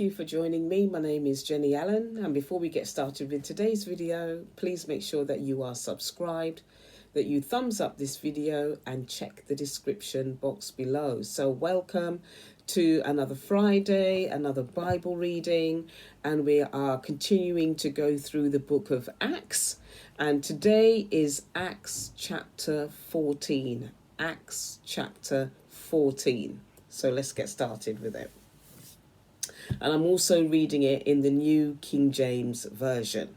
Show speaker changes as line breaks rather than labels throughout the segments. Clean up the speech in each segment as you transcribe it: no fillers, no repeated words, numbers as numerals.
you for joining me. My name is Jenny Allen, and before we get started with today's video, please make sure that you are subscribed, that you thumbs up this video and check the description box below. So welcome to another Friday, another Bible reading, and we are continuing to go through the book of Acts, and today is Acts chapter 14. Acts chapter 14. So let's get started with it. And I'm also reading it in the New King James Version.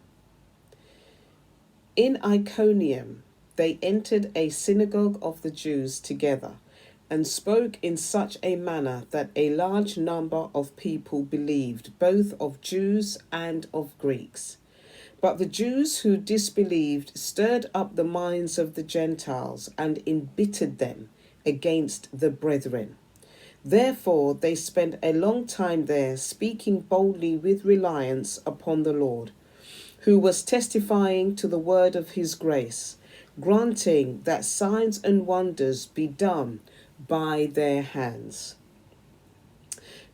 In Iconium, they entered a synagogue of the Jews together and spoke in such a manner that a large number of people believed, both of Jews and of Greeks. But the Jews who disbelieved stirred up the minds of the Gentiles and embittered them against the brethren. Therefore they spent a long time there, speaking boldly with reliance upon the Lord, who was testifying to the word of his grace, granting that signs and wonders be done by their hands.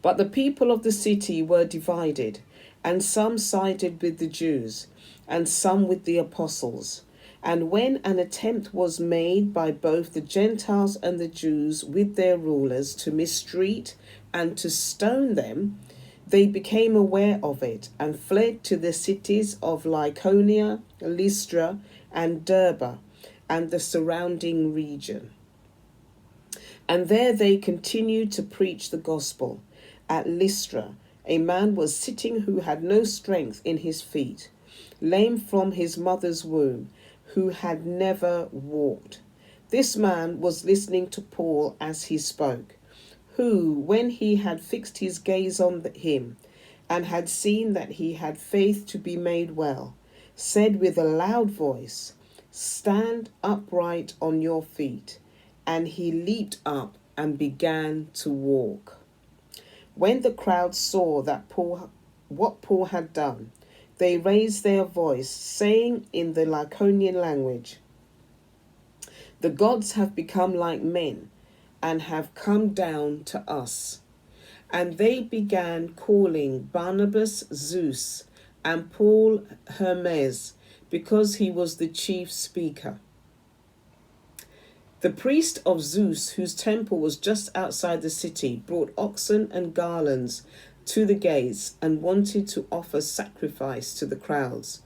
But the people of the city were divided, and some sided with the Jews, and some with the apostles. And when an attempt was made by both the Gentiles and the Jews with their rulers to mistreat and to stone them, they became aware of it and fled to the cities of Lycaonia, Lystra, and Derbe, and the surrounding region. And there they continued to preach the gospel. At Lystra, a man was sitting who had no strength in his feet, lame from his mother's womb, who had never walked. This man was listening to Paul as he spoke, who, when he had fixed his gaze on him, and had seen that he had faith to be made well, said with a loud voice, "Stand upright on your feet." And he leaped up and began to walk. When the crowd saw what Paul had done, they raised their voice, saying in the Lycaonian language, "The gods have become like men and have come down to us." And they began calling Barnabas Zeus and Paul Hermes, because he was the chief speaker. The priest of Zeus, whose temple was just outside the city, brought oxen and garlands to the gates and wanted to offer sacrifice to the crowds.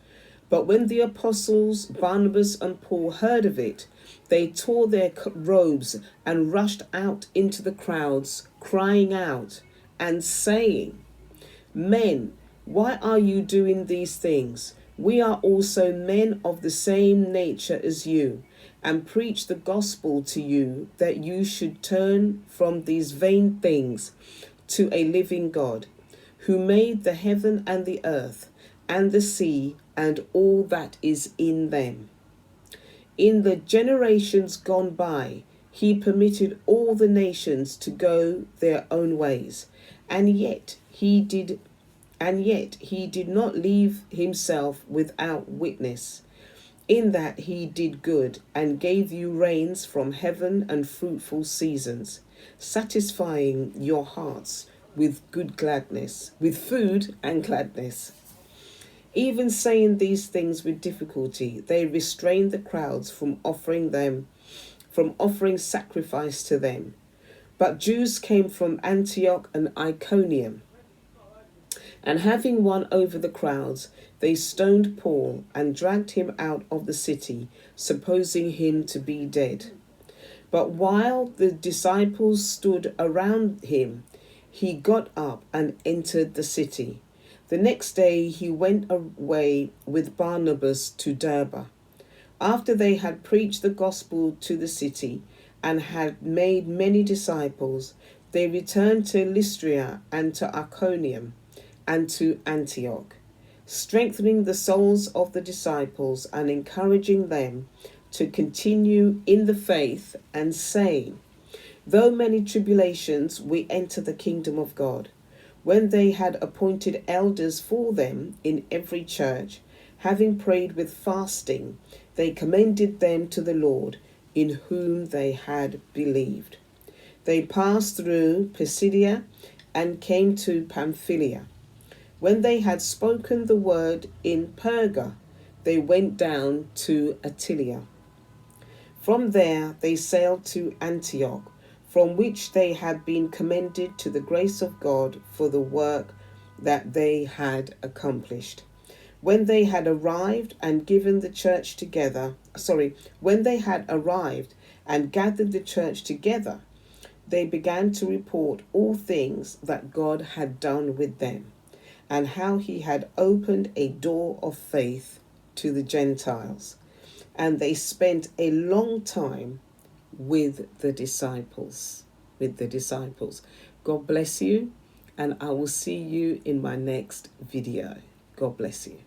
But when the apostles Barnabas and Paul heard of it, they tore their robes and rushed out into the crowds, crying out and saying, "Men, why are you doing these things? We are also men of the same nature as you, and preach the gospel to you, that you should turn from these vain things to a living God, who made the heaven and the earth and the sea and all that is in them. In the generations gone by, he permitted all the nations to go their own ways, and yet he did not leave himself without witness, in that he did good and gave you rains from heaven and fruitful seasons, satisfying your hearts with food and gladness." Even saying these things with difficulty, they restrained the crowds from offering sacrifice to them. But Jews came from Antioch and Iconium, and having won over the crowds, they stoned Paul and dragged him out of the city, supposing him to be dead. But while the disciples stood around him, he got up and entered the city. The next day he went away with Barnabas to Derbe. After they had preached the gospel to the city and had made many disciples, they returned to Lystra and to Iconium and to Antioch, strengthening the souls of the disciples and encouraging them to continue in the faith, and saying, "Though many tribulations, we enter the kingdom of God." When they had appointed elders for them in every church, having prayed with fasting, they commended them to the Lord, in whom they had believed. They passed through Pisidia and came to Pamphylia, When they had spoken the word in Perga, they went down to Attalia. From there they sailed to Antioch, from which they had been commended to the grace of God for the work that they had accomplished. When they had arrived and given the church together, when they had arrived and gathered the church together, they began to report all things that God had done with them, and how he had opened a door of faith to the Gentiles. And they spent a long time with the disciples. God bless you, and I will see you in my next video. God bless you.